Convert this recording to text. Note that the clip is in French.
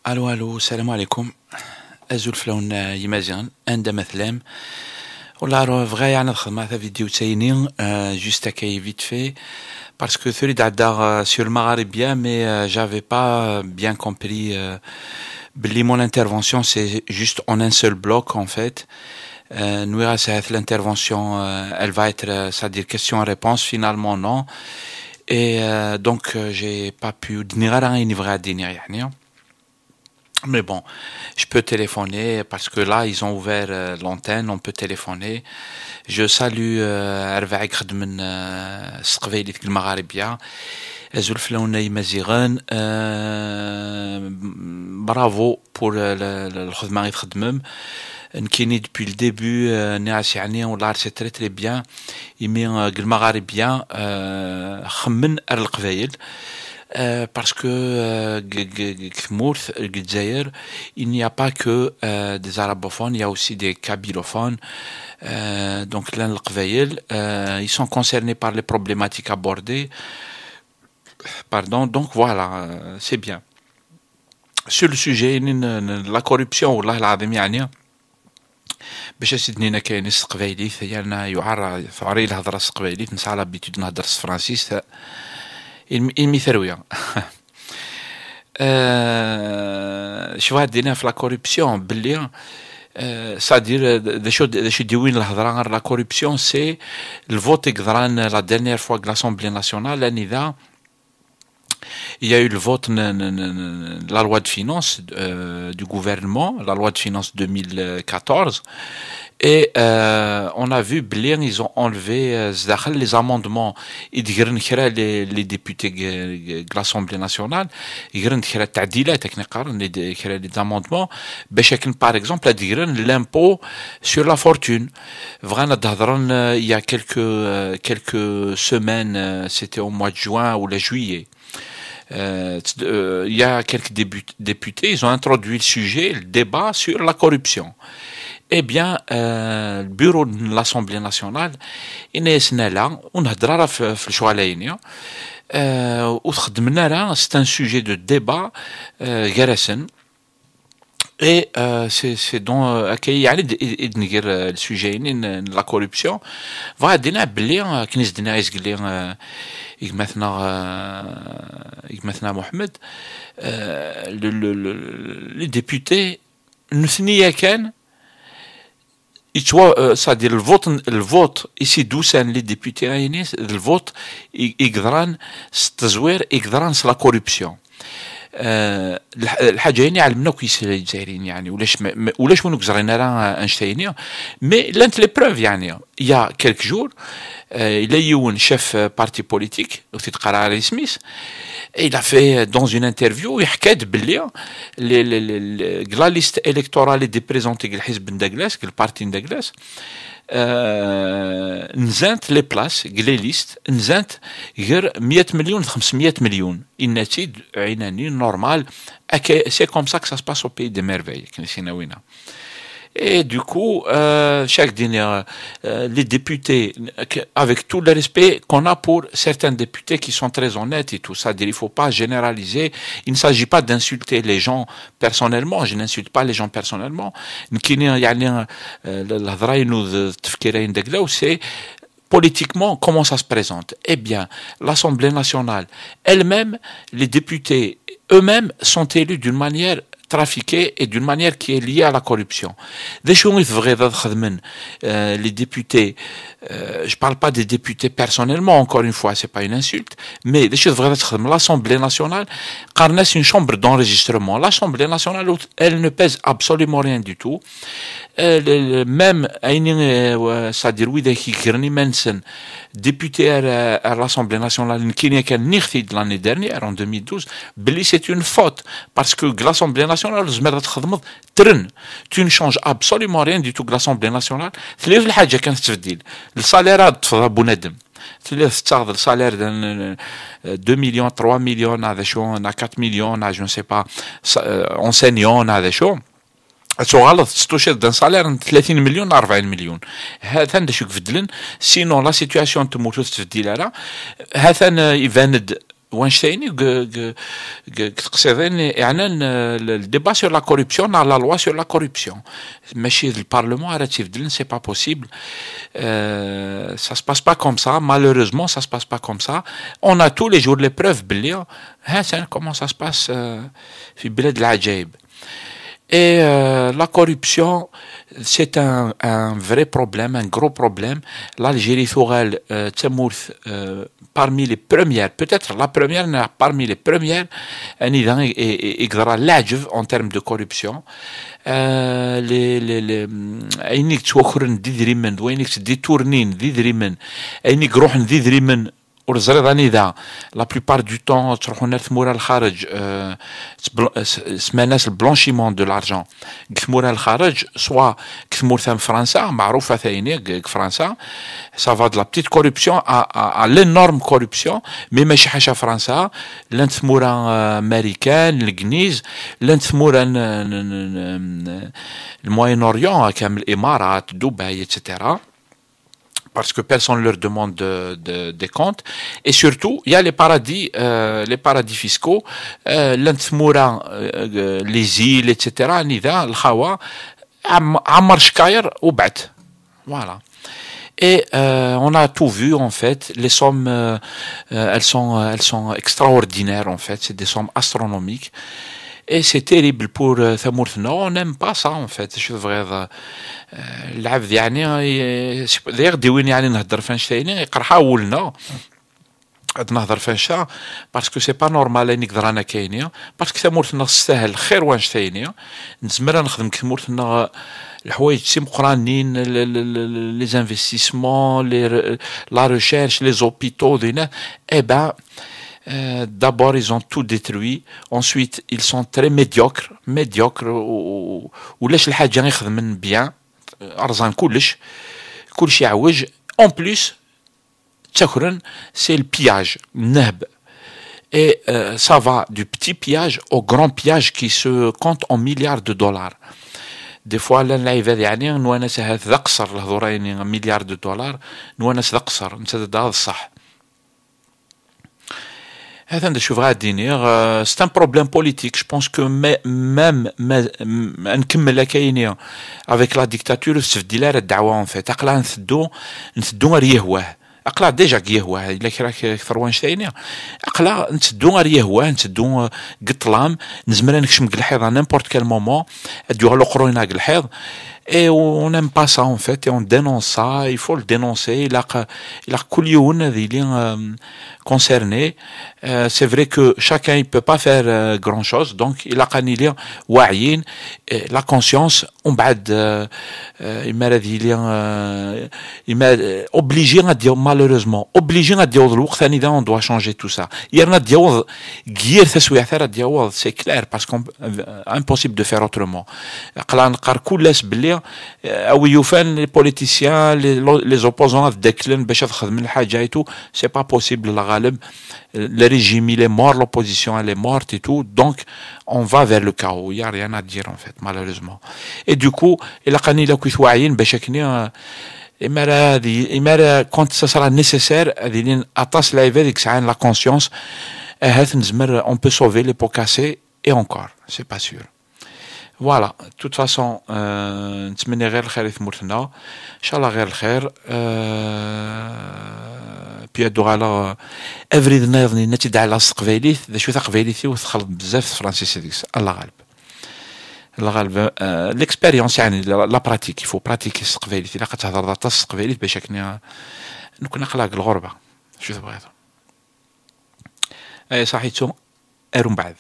الو الو السلام عليكم. ازول فلون يمازيغن عند مثلام ولا راه فغا يعني نخدم هذا فيديو تاينين جوست هكايا فيت في باسكو ثوري عدا سور المغاربيه مي جافي با بيان كومبري بلي مون انترفونسيون سي جوست اون ان سول بلوك ان فيت. نويرا ساعات l'intervention elle va être c'est-à-dire question-réponse finalement non et donc j'ai pas pu دني غير غينيفغي ديني يعني. Mais bon, je peux téléphoner parce que là, ils ont ouvert l'antenne, on peut téléphoner. Je salue أربعة من السقبيلية المغاربية. أزول فلونا يمازيغن. Bravo pour الخدمة اللي تخدمم. نكيني depuis le début ناس يعني والله c'est très très bien. يمي المغاربية خمن القبايل. Parce que il n'y a pas que des arabophones, il y a aussi des kabylophones. Donc là, ils sont concernés par les problématiques abordées. Pardon, donc voilà, c'est bien. Sur le sujet, la corruption, والله العظيم يعني باش سيدنينا كاين السقبايليت يعني يعرى ثوري الهضره السقبايليت نسعى لابيتود نهضر الفرنسيس المثرويه. شوف هادينا في لا كوربسيون باللي c'est-à-dire داش يديوين الهضره غير لا كوربسيون سي الفوت يقدران لا ديرنيير فوا لاسومبلي ناسيونال لان اذا il y a eu le vote la loi de finances du gouvernement, la loi de finances 2014. Et on a vu bien ils ont enlevé les amendements les députés de l'Assemblée nationale les amendements par exemple l'impôt sur la fortune. Il y a quelques semaines, c'était au mois de juin ou le juillet. Il y a quelques députés, ils ont introduit le sujet, le débat sur la corruption. Eh bien, le bureau de l'Assemblée nationale, c'est un sujet de débat, et c'est donc le sujet de la corruption. Mohamed, les députés c'est-à-dire le vote ici d'où sont les députés le vote يقدران التزوير يقدران la corruption. الحاجه هنا علمنا كويس الجزائريين يعني ولاش منو قزرينا راه انشتينيا مي لانت لي بروف يعني il y a quelques jours il a eu un chef parti politique وتتقرا سميث il a fait dans une interview يحكى باللي la liste électorale des présentés الحزب ندغلاس البارتي ندغلاس نزانت لي بلاس لي ليست نزانت غير 100 مليون 500 مليون النتيج عيناني نورمال سي كوم سا que ça se passe au pays des merveilles كنسينا وينا. Et du coup, chaque dernier, les députés, avec tout le respect qu'on a pour certains députés qui sont très honnêtes et tout ça, il ne faut pas généraliser. Il ne s'agit pas d'insulter les gens personnellement. Je n'insulte pas les gens personnellement. C'est politiquement comment ça se présente. Eh bien, l'Assemblée nationale elle-même, les députés eux-mêmes sont élus d'une manière trafiquée et d'une manière qui est liée à la corruption. Les députés, je parle pas des députés personnellement, encore une fois, c'est pas une insulte, mais l'Assemblée nationale, c'est une chambre d'enregistrement. L'Assemblée nationale, elle ne pèse absolument rien du tout. Même, c'est-à-dire, oui, député à l'Assemblée nationale, qui n'est qu'un nirti de l'année dernière, en 2012, c'est une faute, parce que l'Assemblée nationale, tu ne changes absolument rien du tout de l'Assemblée nationale. C'est le salaire de le salaire de 2 millions, 3 millions, 4 millions, je ne sais pas, enseignants, غلط تستوشر دان سالير 30 مليون 40 مليون هذا ندشك فدلن سينو لا سيتوياسيون تموتو تفديل راه هذا يفاند Weinstein, le débat sur la corruption, la loi sur la corruption. Mais chez le Parlement, c'est pas possible. Ça se passe pas comme ça. Malheureusement, ça se passe pas comme ça. On a tous les jours les preuves. Comment ça se passe في بلاد العجائب. Et la corruption, c'est un vrai problème, un gros problème. L'Algérie Thorel Tsamourth, parmi les premières, peut-être la première, parmi les premières, en termes de corruption. أينك توخرن ذي ذريمن وينك تديتورنين ذي ذريمن أينك روحن ذي ذريمن ورزريضاني ذا لا بلوبار دو طون تروحوا نثمورا الخارج اسمها ناس البلانشيمون دو لارجون كثمورا الخارج سوا كثمور ثم فرنسا معروفه ثاني فرنسا سافا دو لا بتيت كوربسيون ا لينورم كوربسيون مي ماشي حاشا فرنسا لا نثمورا امريكان الكنيز لا نثمورا الموين اوريون كامل الامارات دبي اتسيتيرا parce que personne ne leur demande des comptes. Et surtout, il y a les paradis fiscaux, les îles, etc. Voilà. Et on a tout vu en fait. Les sommes, elles sont extraordinaires en fait. C'est des sommes astronomiques. Et c'est terrible pour Thamourthna. On n'aime pas ça en fait. Je devrais العبد يعني داير ديوين يعني نهضر فانشتاين يقرحا ولنا قد نهضر فانشتا باسكو سي با نورمال انك رانا كاينين باسكو ثمورتنا تستاهل خير وانشتاينين نزمر نخدم كثمورتنا الحوايج سي مقرانين لي زانفستيسمون لا ريشيرش لي زوبيتو دينا اي با d'abord ils ont tout détruit ensuite ils sont très médiocres ولاش الحاجه يخدمن بيان ارزان كلشي يعوج en plus تاكرن c'est le pillage النهب et ça va du petit pillage au grand pillage qui se compte en milliards de dollars des fois العباد يعني نوانس هذا قصر الهضورين مليار دو دولار نوانس قصر انت هذا الصح هذا نشوف غادي نير c'est un problème politique je pense que même نكمل كاينين avec la dictature تفديلار الدعوه en fait اقلا نسدو غير يهواه اقلا ديجا يهواه الا راك ثروان شتايني اقلا نسدو غير يهواه نسدو قطلام نزمر نكشم الحيض à n'importe quel moment اديوها الاخرين الحيض et on n'aime pas ça en fait et on dénonce ça il faut le dénoncer il a كل يوم اللي concerné c'est vrai que chacun il peut pas faire grand chose donc il a قانيلين واعيين la conscience on بعد il obligé à dire malheureusement obligé à dire الوقت ثاني on doit changer tout ça يرنا ديوض غير تسويع ثرا ديوض c'est clair parce qu'on impossible de faire autrement قلا نقار كلش باللي او يوفان لي بوليتيسيان لي زوبوزون داكلن باش تخدم الحاجه ايتو سي با بوسيبل لا غالب le régime il est mort l'opposition elle est morte et tout donc on va vers le chaos il y a rien à dire en fait malheureusement et du coup il a قاني لو كنت واعيين باش كني إمارة quand ça sera nécessaire هذه attache la avec ça la conscience هات نزمر on peut sauver les pots cassés et encore c'est pas sûr Voilà, de toute façon, نتمنى غير الخير يثمرتنا ان شاء الله غير الخير بيدو على افريد نايضني نتي على السقبيليث ذا شو ثقبيليثي وتخلط بزاف الفرنسي ديكس الله غالب الله غالب ليكسبيريونس يعني لا براتيك يفو براتيكي السقبيليث الا كتهضر ذات السقبيليث باش نكون اخلاق الغربه شو تبغيتو اي صحيتو ارون بعد